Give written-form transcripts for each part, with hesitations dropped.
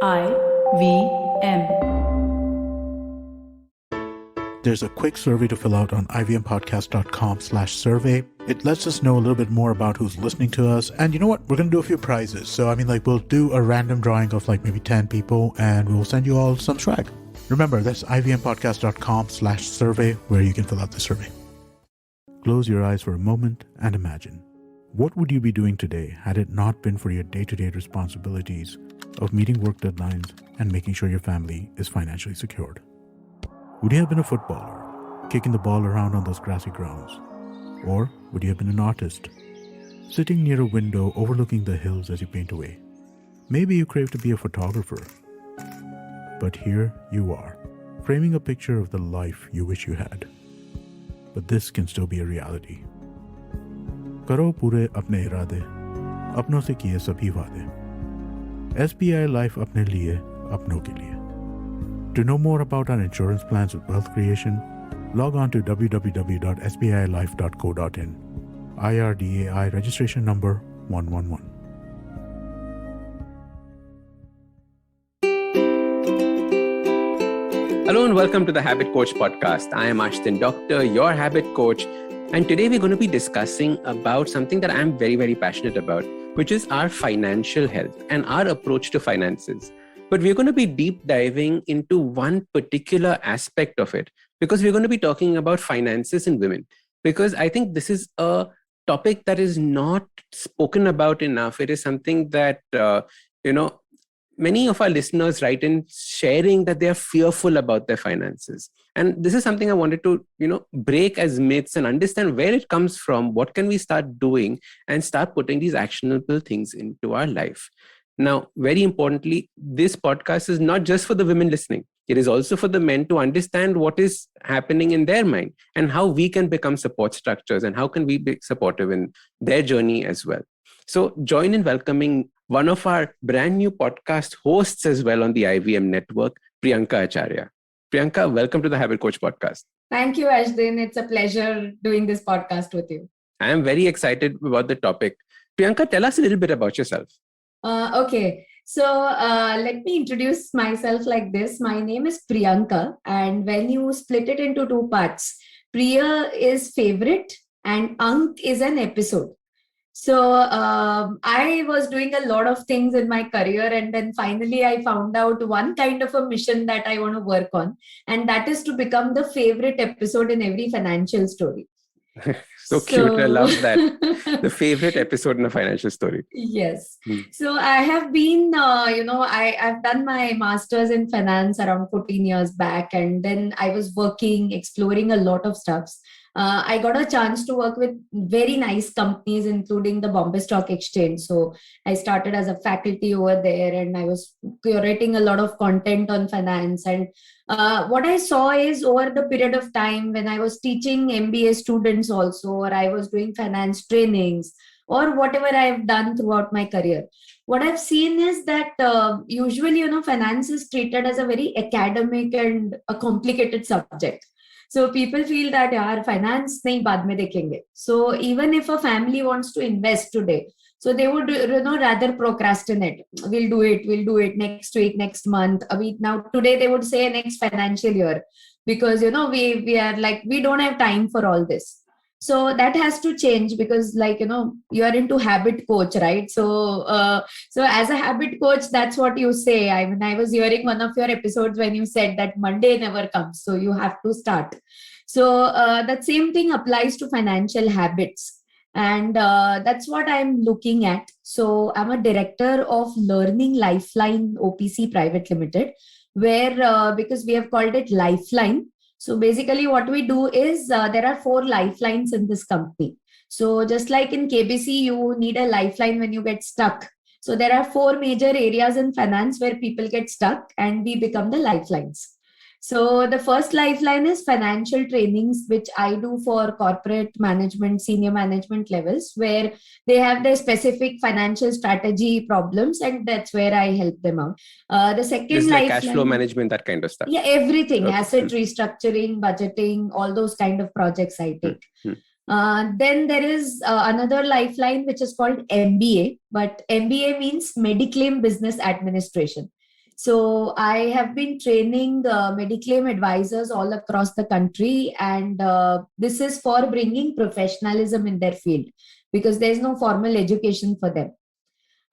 IVM. There's a quick survey to fill out on ivmpodcast.com/survey. It lets us know a little bit more about who's listening to us. And you know what? We're going to do a few prizes. So, we'll do a random drawing of maybe 10 people and we'll send you all some swag. Remember, that's ivmpodcast.com/survey where you can fill out the survey. Close your eyes for a moment and imagine. What would you be doing today had it not been for your day-to-day responsibilities of meeting work deadlines and making sure your family is financially secured? Would you have been a footballer, kicking the ball around on those grassy grounds? Or would you have been an artist, sitting near a window overlooking the hills as you paint away? Maybe you crave to be a photographer. But here you are, framing a picture of the life you wish you had. But this can still be a reality. करो पूरे अपने इरादे, अपनों से किए सभी वादे. SBI Life अपने लिए, अपनों के लिए. To know more about our insurance plans with wealth creation, log on to www.sbilife.co.in. IRDAI registration number 111. Hello and welcome to the Habit Coach podcast. I am Ashdin Doctor, your habit coach. And today we're going to be discussing about something that I'm very, very passionate about, which is our financial health and our approach to finances. But we're going to be deep diving into one particular aspect of it because we're going to be talking about finances in women. Because I think this is a topic that is not spoken about enough. It is something that, many of our listeners write in sharing that they are fearful about their finances. And this is something I wanted to, break as myths and understand where it comes from, what can we start doing and start putting these actionable things into our life. Now, very importantly, this podcast is not just for the women listening. It is also for the men to understand what is happening in their mind and how we can become support structures and how can we be supportive in their journey as well. So join in welcoming one of our brand new podcast hosts as well on the IVM network, Priyanka Acharya. Priyanka, welcome to the Habit Coach podcast. Thank you, Ashdin. It's a pleasure doing this podcast with you. I am very excited about the topic. Priyanka, tell us a little bit about yourself. Okay. So let me introduce myself like this. My name is Priyanka. And when you split it into two parts, Priya is favorite and Ank is an episode. So I was doing a lot of things in my career and then finally I found out one kind of a mission that I want to work on, and that is to become the favorite episode in every financial story. So cute. I love that. The favorite episode in a financial story. Yes. So I have been, I've done my master's in finance around 14 years back, and then I was working, exploring a lot of stuffs. I got a chance to work with very nice companies, including the Bombay Stock Exchange. So I started as a faculty over there and I was curating a lot of content on finance. And what I saw is over the period of time when I was teaching MBA students also, or I was doing finance trainings or whatever I've done throughout my career, what I've seen is that usually, finance is treated as a very academic and a complicated subject. So people feel that yaar finance nahi baad mein dekhenge. So even if a family wants to invest today, so they would rather procrastinate. We'll do it next week, next month, a week. Now today they would say next financial year because we are like we don't have time for all this. So that has to change because you are into habit coach, right? So as a habit coach, that's what you say. I mean, I was hearing one of your episodes when you said that Monday never comes, so you have to start. So that same thing applies to financial habits. And that's what I'm looking at. So I'm a director of Learning Lifeline OPC Private Limited, where because we have called it Lifeline. So basically what we do is there are 4 lifelines in this company. So just like in KBC, you need a lifeline when you get stuck. So there are 4 major areas in finance where people get stuck and we become the lifelines. So the first lifeline is financial trainings, which I do for corporate management, senior management levels, where they have their specific financial strategy problems, and that's where I help them out. The second lifeline, cash flow management, that kind of stuff. Yeah, everything, asset restructuring, budgeting, all those kind of projects I take. Then there is another lifeline which is called MBA, but MBA means Mediclaim Business Administration. So I have been training Mediclaim advisors all across the country, and this is for bringing professionalism in their field because there's no formal education for them.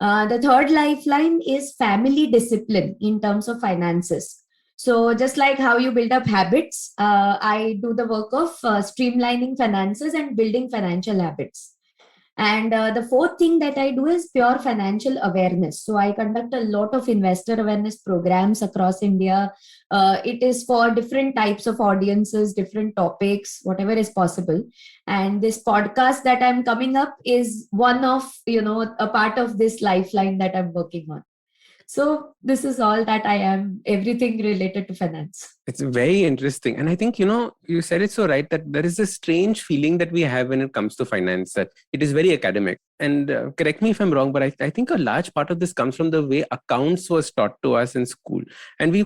The third lifeline is family discipline in terms of finances. So just like how you build up habits, I do the work of streamlining finances and building financial habits. And the fourth thing that I do is pure financial awareness. So I conduct a lot of investor awareness programs across India. It is for different types of audiences, different topics, whatever is possible. And this podcast that I'm coming up is one of, a part of this lifeline that I'm working on. So this is all that I am, everything related to finance. It's very interesting. And I think, you said it so right that there is a strange feeling that we have when it comes to finance, that it is very academic. And correct me if I'm wrong, but I think a large part of this comes from the way accounts was taught to us in school. And we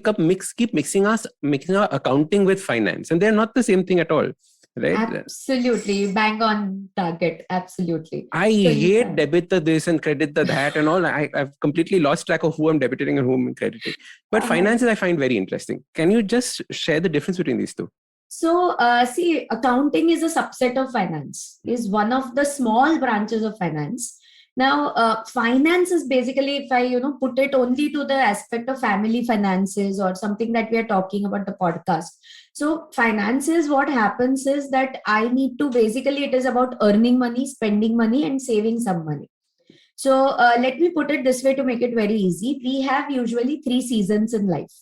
keep mixing our accounting with finance. And they're not the same thing at all. Right? Absolutely. Bang on target. Absolutely. I hate debit the this and credit the that and all. I've completely lost track of who I'm debiting and whom I'm crediting. But finances I find very interesting. Can you just share the difference between these two? So, see, accounting is a subset of finance, is one of the small branches of finance. Now, finance is basically, if I, put it only to the aspect of family finances or something that we are talking about the podcast. So finances, what happens is that I need to basically, it is about earning money, spending money and saving some money. So let me put it this way to make it very easy. We have usually 3 seasons in life.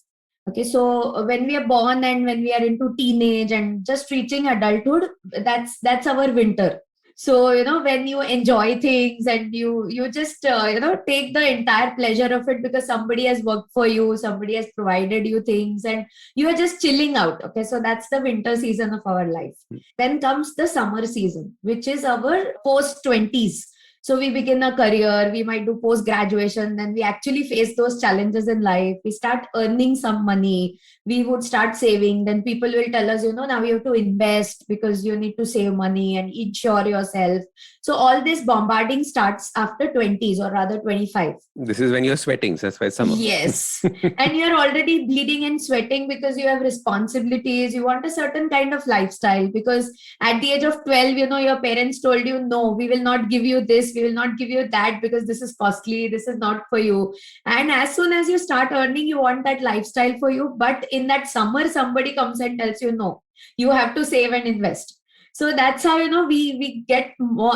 Okay, so when we are born and when we are into teenage and just reaching adulthood, that's our winter. So, when you enjoy things and you just, take the entire pleasure of it because somebody has worked for you, somebody has provided you things and you are just chilling out. Okay, so that's the winter season of our life. Then comes the summer season, which is our post-20s. So we begin a career, we might do post-graduation, then we actually face those challenges in life. We start earning some money, we would start saving. Then people will tell us, now you have to invest because you need to save money and insure yourself. So all this bombarding starts after 20s or rather 25. This is when you're sweating. So that's why summer. Yes. And you're already bleeding and sweating because you have responsibilities. You want a certain kind of lifestyle because at the age of 12, your parents told you, no, we will not give you this. We will not give you that because this is costly. This is not for you. And as soon as you start earning, you want that lifestyle for you. But in that summer, somebody comes and tells you, no, you have to save and invest. So that's how, we get more,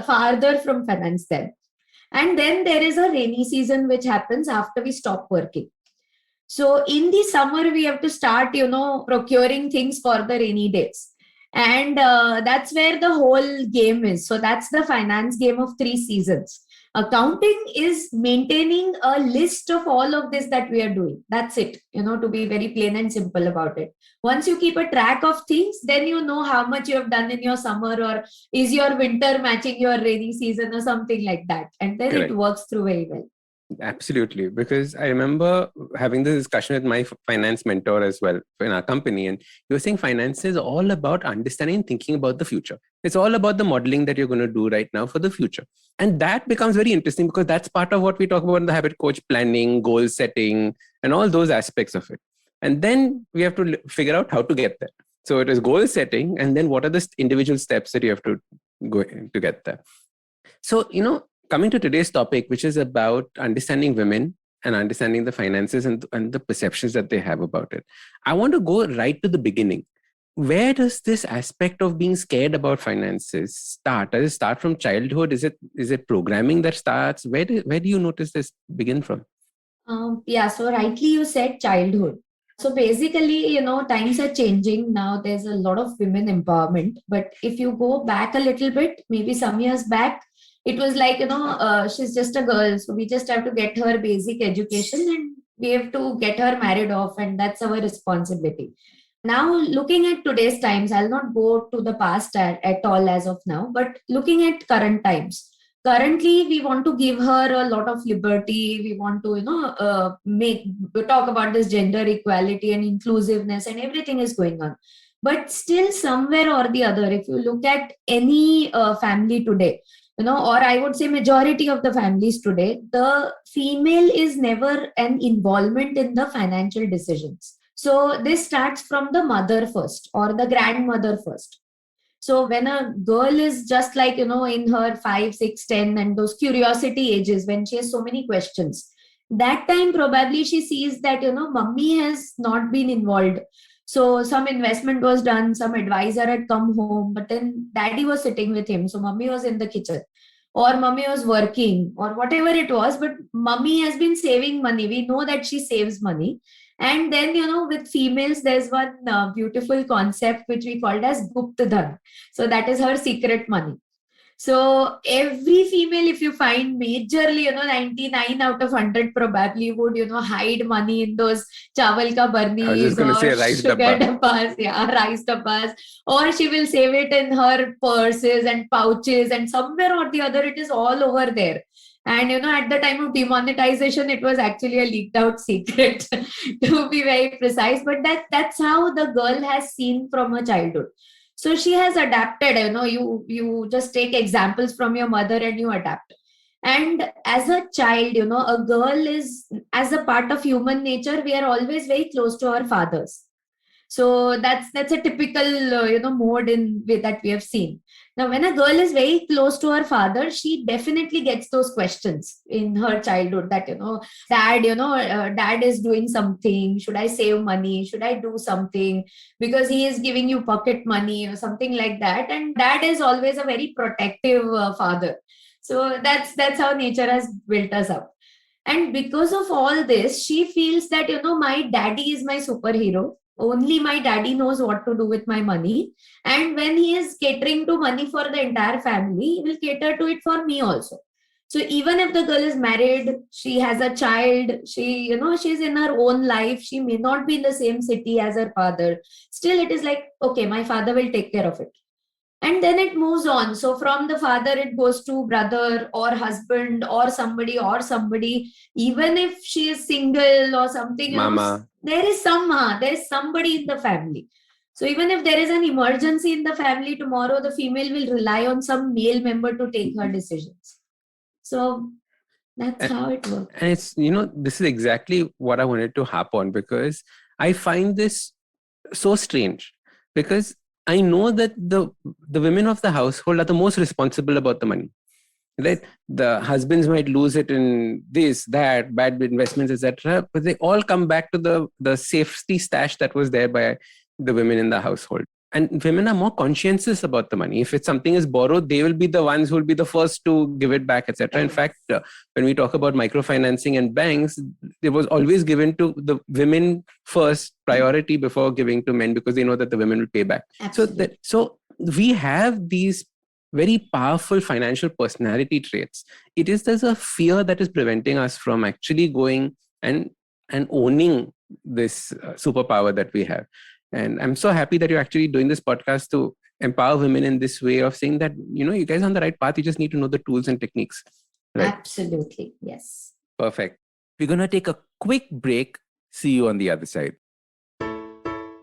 farther from finance then. And then there is a rainy season which happens after we stop working. So in the summer, we have to start, procuring things for the rainy days. And that's where the whole game is. So that's the finance game of 3 seasons. Accounting is maintaining a list of all of this that we are doing. That's it, to be very plain and simple about it. Once you keep a track of things, then you know how much you have done in your summer, or is your winter matching your rainy season or something like that. And then Correct. It works through very well. Absolutely. Because I remember having this discussion with my finance mentor as well in our company. And you were saying finance is all about understanding and thinking about the future. It's all about the modeling that you're going to do right now for the future. And that becomes very interesting because that's part of what we talk about in the habit coach: planning, goal setting, and all those aspects of it. And then we have to figure out how to get there. So it is goal setting. And then what are the individual steps that you have to go to get there? So, coming to today's topic, which is about understanding women and understanding the finances and the perceptions that they have about it, I want to go right to the beginning. Where does this aspect of being scared about finances start? Does it start from childhood? Is it programming that starts? Where do you notice this begin from? So rightly you said childhood. So basically, times are changing now. There's a lot of women empowerment. But if you go back a little bit, maybe some years back, it was like, she's just a girl. So we just have to get her basic education and we have to get her married off. And that's our responsibility. Now, looking at today's times, I'll not go to the past at all as of now, but looking at current times. Currently, we want to give her a lot of liberty. We want to, talk about this gender equality and inclusiveness, and everything is going on. But still, somewhere or the other, if you look at any family today, or I would say majority of the families today, the female is never an involvement in the financial decisions. So this starts from the mother first or the grandmother first. So when a girl is just like, in her 5, 6, 10, and those curiosity ages, when she has so many questions, that time probably she sees that, mummy has not been involved. So some investment was done, some advisor had come home, but then daddy was sitting with him. So mummy was in the kitchen or mummy was working or whatever it was, but mummy has been saving money. We know that she saves money. And then, with females, there's one beautiful concept which we called as Gupta Dhan. So that is her secret money. So every female, if you find majorly, 99 out of 100 probably would, hide money in those chawal ka barnis or rice sugar dabbas, rice dabbas, or she will save it in her purses and pouches, and somewhere or the other, it is all over there. And, at the time of demonetization, it was actually a leaked out secret to be very precise. But that's how the girl has seen from her childhood. So she has adapted, you just take examples from your mother and you adapt. And as a child, a girl is, as a part of human nature, we are always very close to our fathers. So that's a typical, mode that we have seen. Now, when a girl is very close to her father, she definitely gets those questions in her childhood that, dad is doing something. Should I save money? Should I do something? Because he is giving you pocket money or something like that. And dad is always a very protective father. So that's how nature has built us up. And because of all this, she feels that, my daddy is my superhero. Only my daddy knows what to do with my money. And when he is catering to money for the entire family, he will cater to it for me also. So even if the girl is married, she has a child, she's in her own life, she may not be in the same city as her father. Still, it is like, okay, my father will take care of it. And then it moves on. So from the father, it goes to brother or husband or somebody. Even if she is single or something, Mama. There is somebody in the family. So even if there is an emergency in the family tomorrow, the female will rely on some male member to take her decisions. So that's how it works. And it's, this is exactly what I wanted to harp on, because I find this so strange, because I know that the women of the household are the most responsible about the money. Right? The husbands might lose it in this, that, bad investments, etc. But they all come back to the safety stash that was there by the women in the household. And women are more conscientious about the money. If something is borrowed, they will be the ones who will be the first to give it back, etc. In fact, when we talk about microfinancing and banks, it was always given to the women first priority before giving to men, because they know that the women will pay back. So we have these very powerful financial personality traits. There's a fear that is preventing us from actually going and owning this superpower that we have. And I'm so happy that you're actually doing this podcast to empower women in this way of saying that, you guys are on the right path. You just need to know the tools and techniques. Right? Absolutely. Yes. Perfect. We're going to take a quick break. See you on the other side.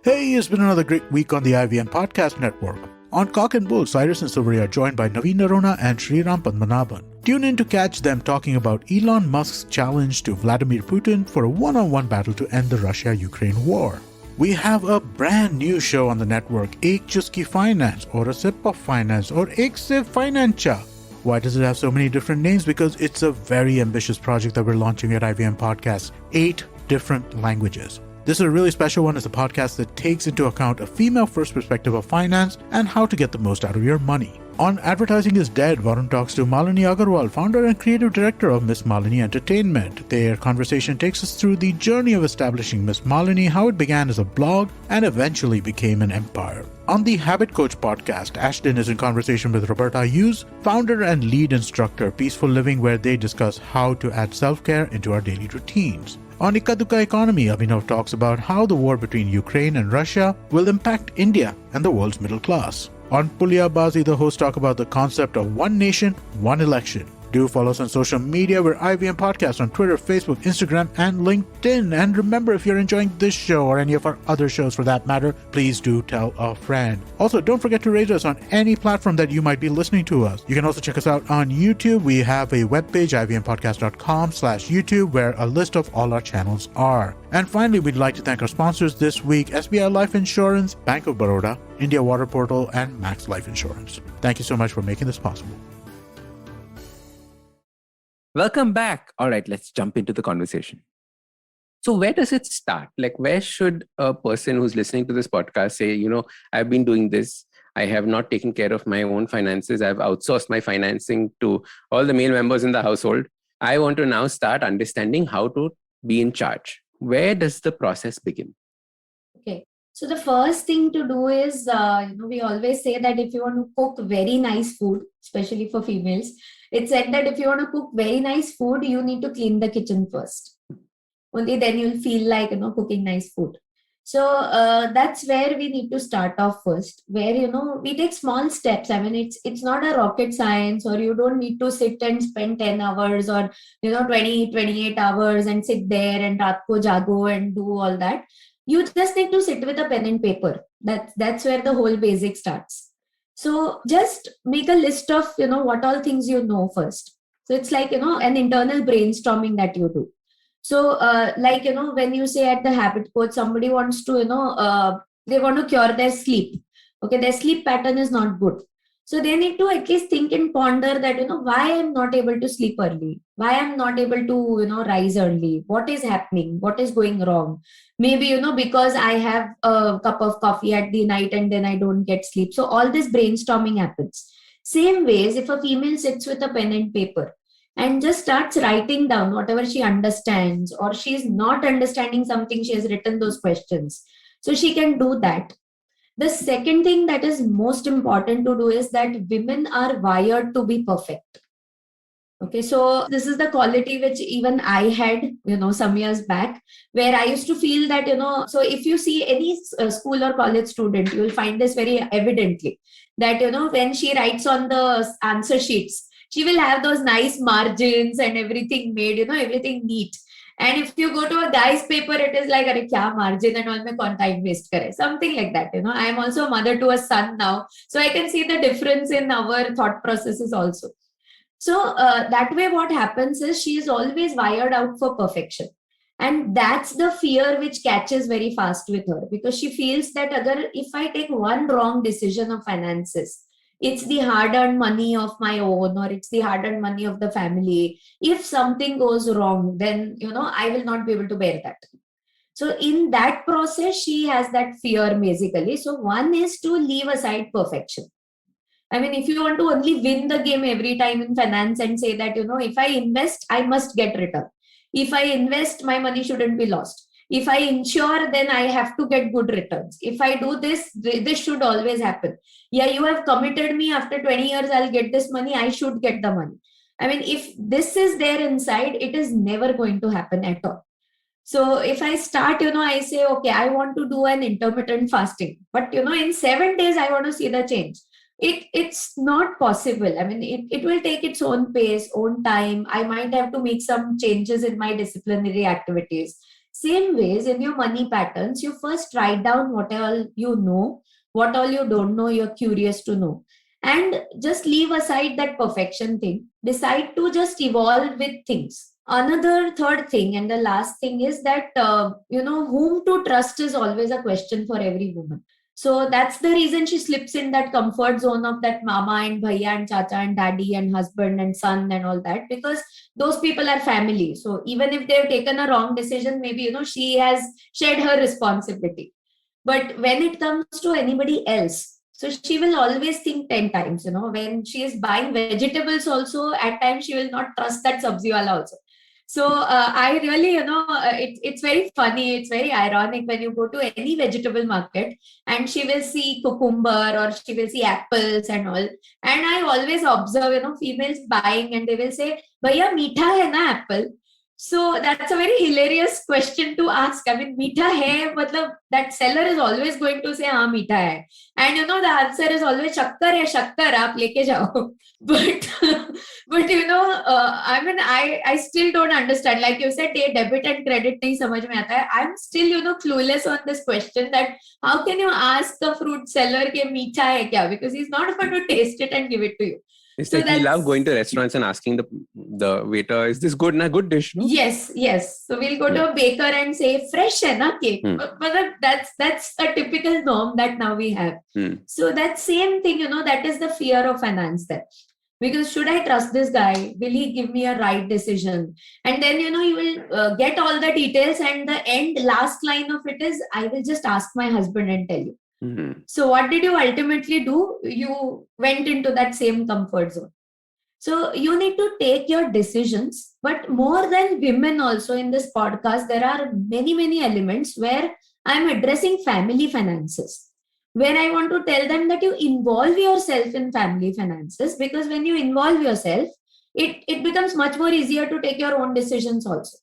Hey, it's been another great week on the IVM Podcast Network. On Cock and Bull, Cyrus and Silvery are joined by Naveen Narona and Sriram Padmanabhan. Tune in to catch them talking about Elon Musk's challenge to Vladimir Putin for a one-on-one battle to end the Russia-Ukraine war. We have a brand new show on the network, Ek Chuski Finance, or a Sip of Finance, or Ek Se Financha. Why does it have so many different names? Because it's a very ambitious project that we're launching at IVM Podcasts, 8 different languages. This is a really special one. It's a podcast that takes into account a female-first perspective of finance and how to get the most out of your money. On Advertising is Dead, Varun talks to Malini Agarwal, founder and creative director of Miss Malini Entertainment. Their conversation takes us through the journey of establishing Miss Malini, how it began as a blog and eventually became an empire. On the Habit Coach podcast, Ashdin is in conversation with Roberta Hughes, founder and lead instructor, Peaceful Living, where they discuss how to add self-care into our daily routines. On Ikaduka Economy, Abhinav talks about how the war between Ukraine and Russia will impact India and the world's middle class. On Pulia Bazi, the hosts talk about the concept of one nation, one election. Do follow us on social media. We're IVM Podcast on Twitter, Facebook, Instagram, and LinkedIn. And remember, if you're enjoying this show or any of our other shows for that matter, please do tell a friend. Also, don't forget to rate us on any platform that you might be listening to us. You can also check us out on YouTube. We have a webpage, ivmpodcast.com/YouTube, where a list of all our channels are. And finally, we'd like to thank our sponsors this week, SBI Life Insurance, Bank of Baroda, India Water Portal, and Max Life Insurance. Thank you so much for making this possible. Welcome back. All right, let's jump into the conversation. So where does it start? Like, where should a person who's listening to this podcast say, I've been doing this. I have not taken care of my own finances. I've outsourced my financing to all the male members in the household. I want to now start understanding how to be in charge. Where does the process begin? Okay. So the first thing to do is, we always say that if you want to cook very nice food, especially for females, it's said that if you want to cook very nice food, you need to clean the kitchen first. Only then you'll feel like, cooking nice food. So that's where we need to start off first, where, we take small steps. I mean, it's not a rocket science, or you don't need to sit and spend 10 hours or, 20, 28 hours and sit there and raat ko jago and do all that. You just need to sit with a pen and paper. That's where the whole basic starts. So just make a list of, what all things you know first. So it's like, an internal brainstorming that you do. So when you say at the habit coach, somebody wants to, they want to cure their sleep. Okay, their sleep pattern is not good. So they need to at least think and ponder that, why I'm not able to sleep early, why I'm not able to, rise early, what is happening, what is going wrong. Maybe, because I have a cup of coffee at the night and then I don't get sleep. So all this brainstorming happens. Same ways, if a female sits with a pen and paper and just starts writing down whatever she understands, or she's not understanding something, she has written those questions. So she can do that. The second thing that is most important to do is that women are wired to be perfect. Okay, so this is the quality which even I had, some years back, where I used to feel that, so if you see any school or college student, you will find this very evidently, that, when she writes on the answer sheets, she will have those nice margins and everything made, everything neat. And if you go to a guy's paper, it is like, "Arey, kya margin and all mein kaun time waste kare?" Something like that. I am also a mother to a son now, so I can see the difference in our thought processes also. So that way, what happens is she is always wired out for perfection, and that's the fear which catches very fast with her, because she feels that if I take one wrong decision of finances, it's the hard-earned money of my own, or it's the hard-earned money of the family. If something goes wrong, then, I will not be able to bear that. So in that process, she has that fear basically. So one is to leave aside perfection. I mean, if you want to only win the game every time in finance and say that, if I invest, I must get return. If I invest, my money shouldn't be lost. If I insure, then I have to get good returns. If I do this, this should always happen. Yeah, you have committed me, after 20 years, I'll get this money. I should get the money. I mean, if this is there inside, it is never going to happen at all. So if I start, I say, okay, I want to do an intermittent fasting, but, in 7 days, I want to see the change. It's not possible. I mean, it will take its own pace, own time. I might have to make some changes in my disciplinary activities. Same ways, in your money patterns, you first write down what all you know, what all you don't know, you're curious to know. And just leave aside that perfection thing. Decide to just evolve with things. Another third thing, and the last thing, is that, whom to trust is always a question for every woman. So that's the reason she slips in that comfort zone of that mama and bhaiya and chacha and daddy and husband and son and all that, because those people are family. So even if they've taken a wrong decision, maybe, she has shared her responsibility. But when it comes to anybody else, so she will always think 10 times, when she is buying vegetables also, at times she will not trust that sabzi wala also. So I really, it's very funny. It's very ironic when you go to any vegetable market and she will see cucumber or she will see apples and all. And I always observe, females buying and they will say, "Bhaiya, meetha hai na apple?" So that's a very hilarious question to ask. I mean, meetha hai, matlab, that seller is always going to say, हाँ मीठा है. And the answer is always shakkar hai, shakkar, aap leke jao. But, I mean, I still don't understand. Like you said, debit and credit nahi samajh mein aata hai. I'm still, clueless on this question that how can you ask the fruit seller ke meetha hai kya? Because he's not going to taste it and give it to you. It's So like we love going to restaurants and asking the waiter, is this good? Na good dish? No? Yes. So we'll go to a baker and say, fresh hai na cake. But that's a typical norm that now we have. So that same thing, that is the fear of finance there. Because should I trust this guy? Will he give me a right decision? And then, you will get all the details, and the last line of it is, I will just ask my husband and tell you. So what did you ultimately do? You went into that same comfort zone. So you need to take your decisions, but more than women also in this podcast, there are many elements where I'm addressing family finances, where I want to tell them that you involve yourself in family finances, because when you involve yourself, it becomes much more easier to take your own decisions also.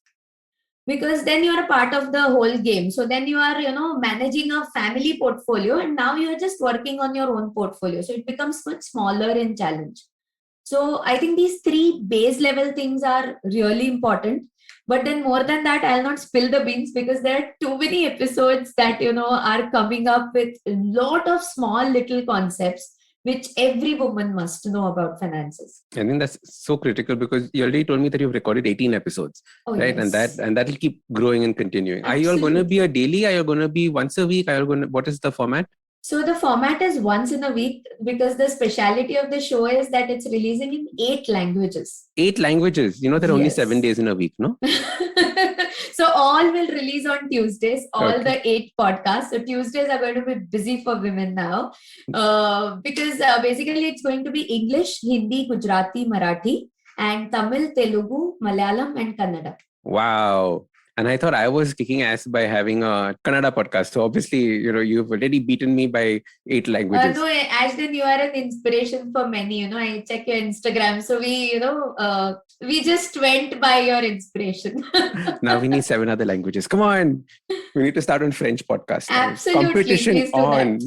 Because then you are a part of the whole game. So then you are, managing a family portfolio, and now you are just working on your own portfolio. So it becomes much smaller in challenge. So I think these 3 base level things are really important. But then more than that, I'll not spill the beans, because there are too many episodes that, are coming up with a lot of small little concepts which every woman must know about finances. I think that's so critical, because you already told me that you've recorded 18 episodes, right? Yes. And that will keep growing and continuing. Absolutely. Are you all going to be a daily? Are you going to be once a week? What is the format? So the format is once in a week, because the speciality of the show is that it's releasing in 8 languages. 8 languages? There are only 7 days in a week, no? So all will release on Tuesdays, the 8 podcasts. So Tuesdays are going to be busy for women now, because basically it's going to be English, Hindi, Gujarati, Marathi, and Tamil, Telugu, Malayalam, and Kannada. Wow. And I thought I was kicking ass by having a Kannada podcast. So obviously, you've already beaten me by 8 languages. No, Ashdin, you are an inspiration for many. I check your Instagram. So we just went by your inspiration. Now we need 7 other languages. Come on. We need to start on French podcast. Absolutely. Competition on.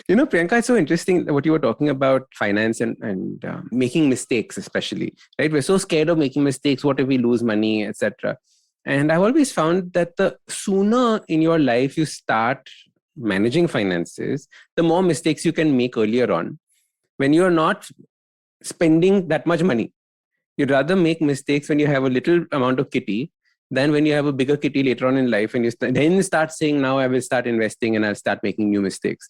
Priyanka, it's so interesting what you were talking about finance and making mistakes, especially, right? We're so scared of making mistakes. What if we lose money, etc.? And I've always found that the sooner in your life you start managing finances, the more mistakes you can make earlier on. When you're not spending that much money, you'd rather make mistakes when you have a little amount of kitty than when you have a bigger kitty later on in life, and you then start saying, now I will start investing and I'll start making new mistakes.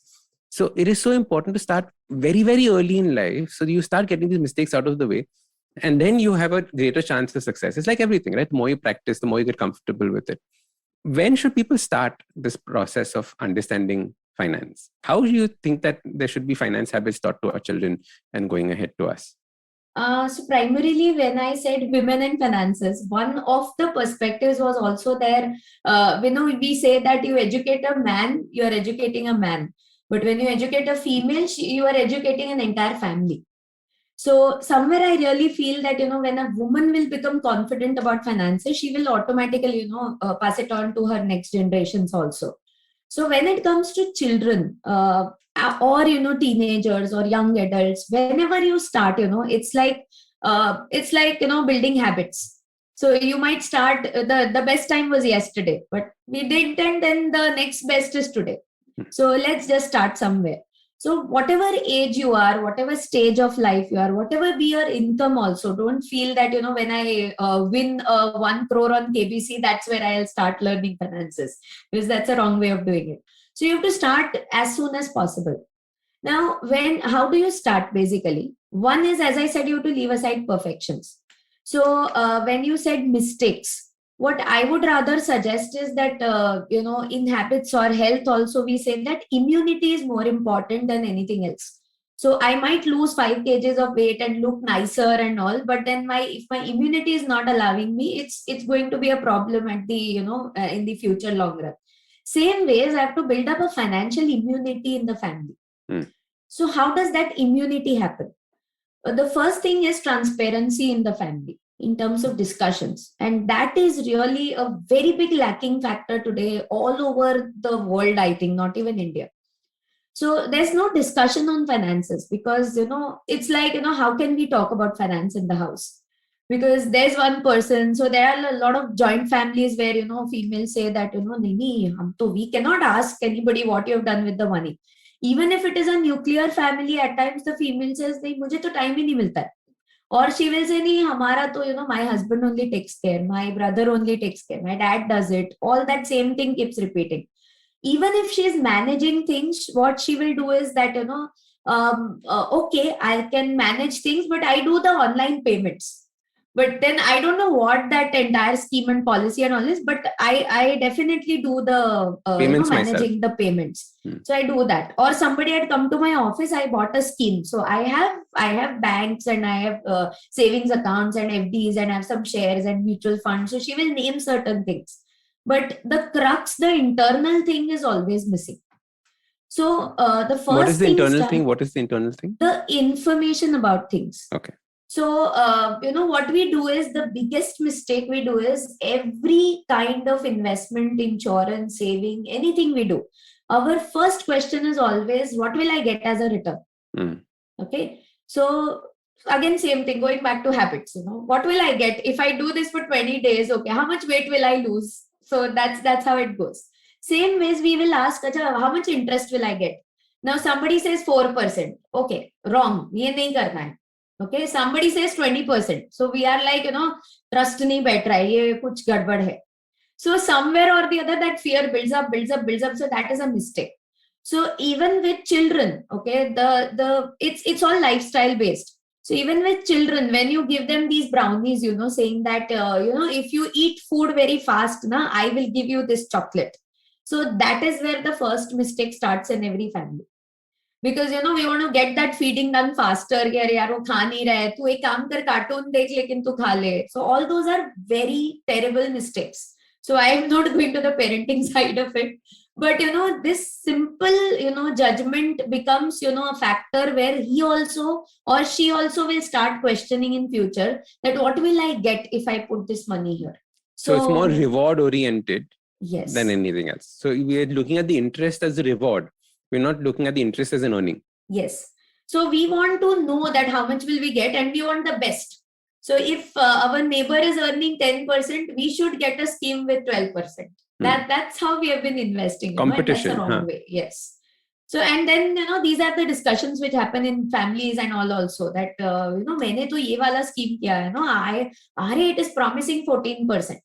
So it is so important to start very, very early in life, so you start getting these mistakes out of the way, and then you have a greater chance of success. It's like everything, right? The more you practice, the more you get comfortable with it. When should people start this process of understanding finance? How do you think that there should be finance habits taught to our children and going ahead to us? So primarily, when I said women and finances, one of the perspectives was also there. We say that you educate a man, you are educating a man. But when you educate a female, you are educating an entire family. So somewhere I really feel that, when a woman will become confident about finances, she will automatically, pass it on to her next generations also. So when it comes to children, or teenagers or young adults, whenever you start, it's like building habits. So you might start, the best time was yesterday, but we didn't, and then the next best is today. So let's just start somewhere. So whatever age you are, whatever stage of life you are, whatever be your income also, don't feel that, when I win 1 crore on KBC, that's where I'll start learning finances, because that's a wrong way of doing it. So you have to start as soon as possible. Now, how do you start basically? One is, as I said, you have to leave aside perfections. So when you said mistakes, what I would rather suggest is that, in habits or health also, we say that immunity is more important than anything else. So I might lose 5 kgs of weight and look nicer and all, but then if my immunity is not allowing me, it's going to be a problem at the, in the future long run. Same ways, I have to build up a financial immunity in the family. So how does that immunity happen? The first thing is transparency in the family. in terms of discussions. And that is really a very big lacking factor today all over the world, I think, not even India. So there's no discussion on finances because, it's like, how can we talk about finance in the house? Because there's one person. So there are a lot of joint families where, females say that, Nahi, we cannot ask anybody what you have done with the money. Even if it is a nuclear family, at times the female says, nahi, mujhe to time hi nahi milta hai. Or she will say, nahi, hamara to, my husband only takes care, my brother only takes care, my dad does it. All that same thing keeps repeating. Even if she is managing things, what she will do is that, okay, I can manage things, but I do the online payments. But then I don't know what that entire scheme and policy and all is, but I definitely do the managing the payments. So I do that. Or somebody had come to my office, I bought a scheme. So I have banks and I have savings accounts and FDs and I have some shares and mutual funds. So she will name certain things. But the crux, the internal thing is always missing. So the first What is the internal thing? What is the internal thing? The information about things. Okay. So, what we do is, the biggest mistake we do is every kind of investment, insurance, saving, anything we do. Our first question is always, what will I get as a return? Okay. So again, same thing, going back to habits, what will I get if I do this for 20 days? Okay. How much weight will I lose? So that's how it goes. Same ways we will ask, how much interest will I get? Now somebody says 4%. Okay. Wrong. Ye nahi karna hai. Okay, somebody says 20%. So we are like, trust nahi baith raha hai, ye kuch gadbad hai. So somewhere or the other, that fear builds up. So that is a mistake. So even with children, okay, it's all lifestyle based. So even with children, when you give them these brownies, saying that, if you eat food very fast, I will give you this chocolate. So that is where the first mistake starts in every family. Because we want to get that feeding done faster. Yaar, wo kha nahi raha hai, tu ek kaam kar, cartoon dekh lekin tu kha le. So all those are very terrible mistakes. So I am not going to the parenting side of it, but this simple judgment becomes a factor where he also or she also will start questioning in future that what will I get if I put this money here. So it's more reward oriented than anything else. So we are looking at the interest as a reward. We're not looking at the interest as an earning. Yes. So we want to know that how much will we get, and we want the best. So if our neighbor is earning 10%, we should get a scheme with 12%. That's how we have been investing. Competition. That's the wrong way. Yes. So, and then, these are the discussions which happen in families and all also that, मैंने तो ये वाला scheme किया है, it is promising 14%.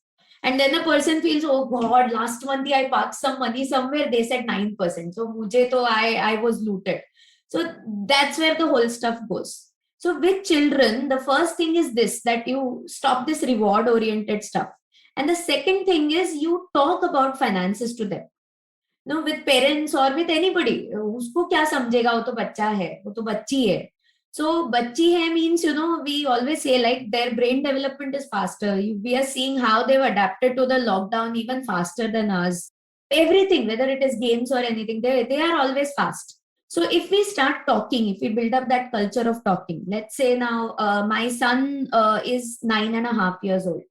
And then the person feels, oh God, last month I parked some money somewhere, they said 9%. So I was looted. So that's where the whole stuff goes. So with children, the first thing is this, that you stop this reward oriented stuff. And the second thing is you talk about finances to them. With parents or with anybody, usko kya samjhega, wo to bachcha hai, wo to bachchi hai. So bachchi hai means, we always say like their brain development is faster. We are seeing how they've adapted to the lockdown even faster than us. Everything, whether it is games or anything, they are always fast. So if we start talking, if we build up that culture of talking, let's say now my son is 9.5 years old.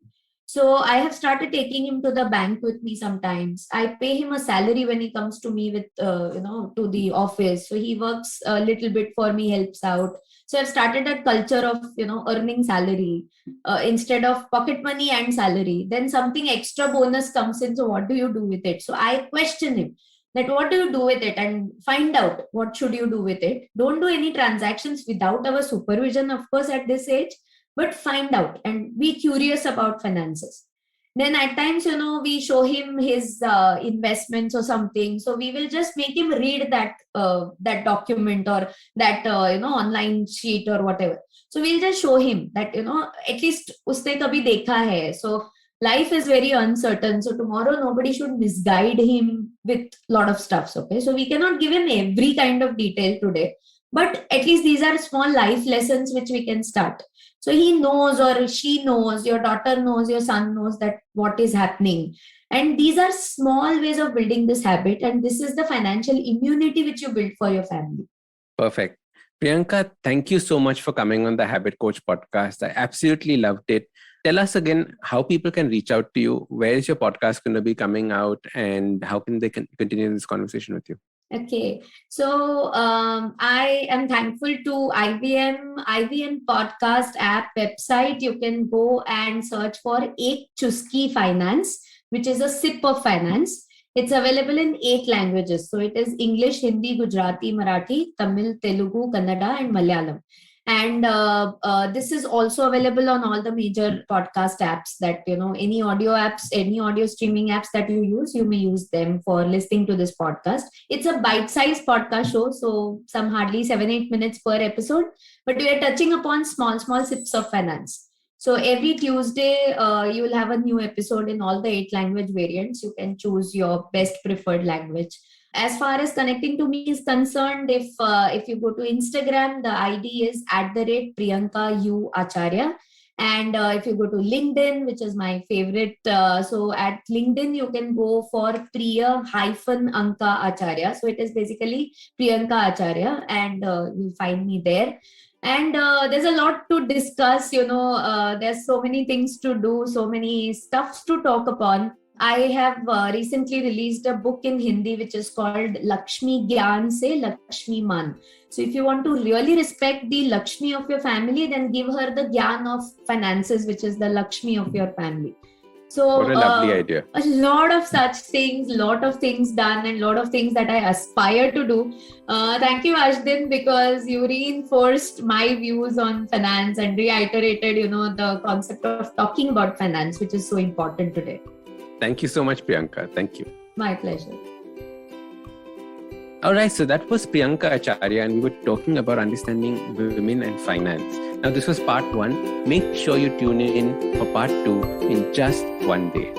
So I have started taking him to the bank with me sometimes. I pay him a salary when he comes to me with, to the office. So he works a little bit for me, helps out. So I've started that culture of, earning salary instead of pocket money and salary. Then something extra bonus comes in. So what do you do with it? So I question him that what do you do with it, and find out what should you do with it. Don't do any transactions without our supervision, of course, at this age. But find out and be curious about finances. Then at times, we show him his investments or something. So we will just make him read that document or that, online sheet or whatever. So we'll just show him that, at least usne kabhi dekha hai. So life is very uncertain. So tomorrow nobody should misguide him with a lot of stuff. Okay. So we cannot give him every kind of detail today. But at least these are small life lessons which we can start. So he knows or she knows, your daughter knows, your son knows that what is happening. And these are small ways of building this habit. And this is the financial immunity which you build for your family. Perfect. Priyanka, thank you so much for coming on the Habit Coach podcast. I absolutely loved it. tell us again how people can reach out to you. Where is your podcast going to be coming out, and how can they continue this conversation with you? Okay, so I am thankful to IBM podcast app website. You can go and search for Ek Chuski Finance, which is a sip of finance. It's available in 8 languages. So it is English, Hindi, Gujarati, Marathi, Tamil, Telugu, Kannada, and Malayalam. And this is also available on all the major podcast apps that, any audio apps, any audio streaming apps that you use, you may use them for listening to this podcast. It's a bite-sized podcast show, so some hardly 7-8 minutes per episode, but we are touching upon small sips of finance. So every Tuesday, you will have a new episode in all the 8 language variants. You can choose your best preferred language. As far as connecting to me is concerned, if you go to Instagram, the ID is @Priyanka Acharya. And if you go to LinkedIn, which is my favorite, so at LinkedIn, you can go for Priya-Anka Acharya. So it is basically Priyanka Acharya, and you'll find me there. And there's a lot to discuss, there's so many things to do, so many stuffs to talk upon. I have recently released a book in Hindi which is called Lakshmi Gyan Se Lakshmi Man. So if you want to really respect the Lakshmi of your family, then give her the Gyan of finances, which is the Lakshmi of your family. So what a lovely idea. A lot of such things, lot of things done, and lot of things that I aspire to do. Thank you, Ashdin, because you reinforced my views on finance and reiterated, the concept of talking about finance, which is so important today. Thank you so much, Priyanka. Thank you. My pleasure. All right, so that was Priyanka Acharya, and we were talking about understanding women and finance. Now, this was part 1. Make sure you tune in for part 2 in just one day.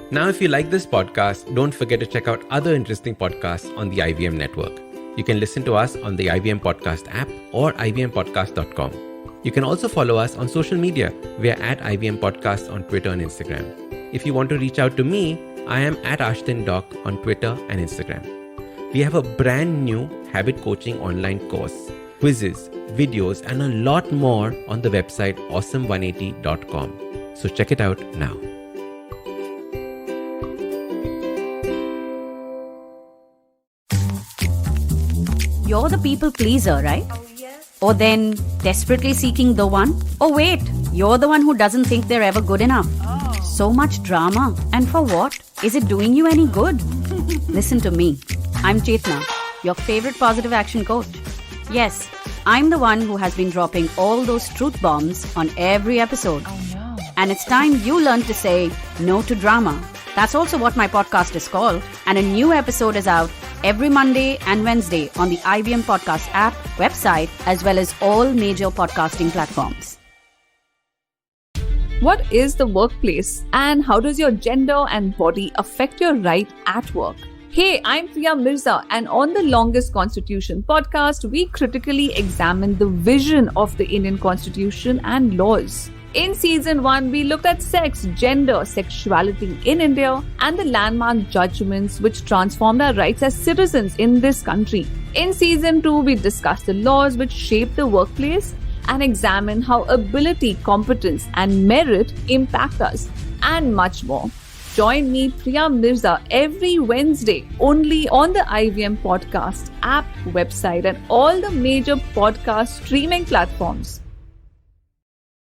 Now, if you like this podcast, don't forget to check out other interesting podcasts on the IVM network. You can listen to us on the IVM Podcast app or ivmpodcast.com. You can also follow us on social media. We are at IVM Podcast on Twitter and Instagram. If you want to reach out to me, I am at Ashdin Doc on Twitter and Instagram. We have a brand new habit coaching online course, quizzes, videos, and a lot more on the website awesome180.com. So check it out now. You're the people pleaser, right? Oh, yes. Or then desperately seeking the one? Or wait, you're the one who doesn't think they're ever good enough. So much drama. And for what? Is it doing you any good? Listen to me. I'm Chetna, your favorite positive action coach. Yes, I'm the one who has been dropping all those truth bombs on every episode. Oh, no. And it's time you learn to say no to drama. That's also what my podcast is called. And a new episode is out every Monday and Wednesday on the IVM Podcast app, website, as well as all major podcasting platforms. What is the workplace, and how does your gender and body affect your right at work? Hey, I'm Priya Mirza, and on the Longest Constitution podcast, we critically examine the vision of the Indian Constitution and laws. In season 1, we looked at sex, gender, sexuality in India, and the landmark judgments which transformed our rights as citizens in this country. In season 2, we discussed the laws which shape the workplace and examine how ability, competence, and merit impact us, and much more. Join me, Priya Mirza, every Wednesday only on the IVM Podcast app, website, and all the major podcast streaming platforms.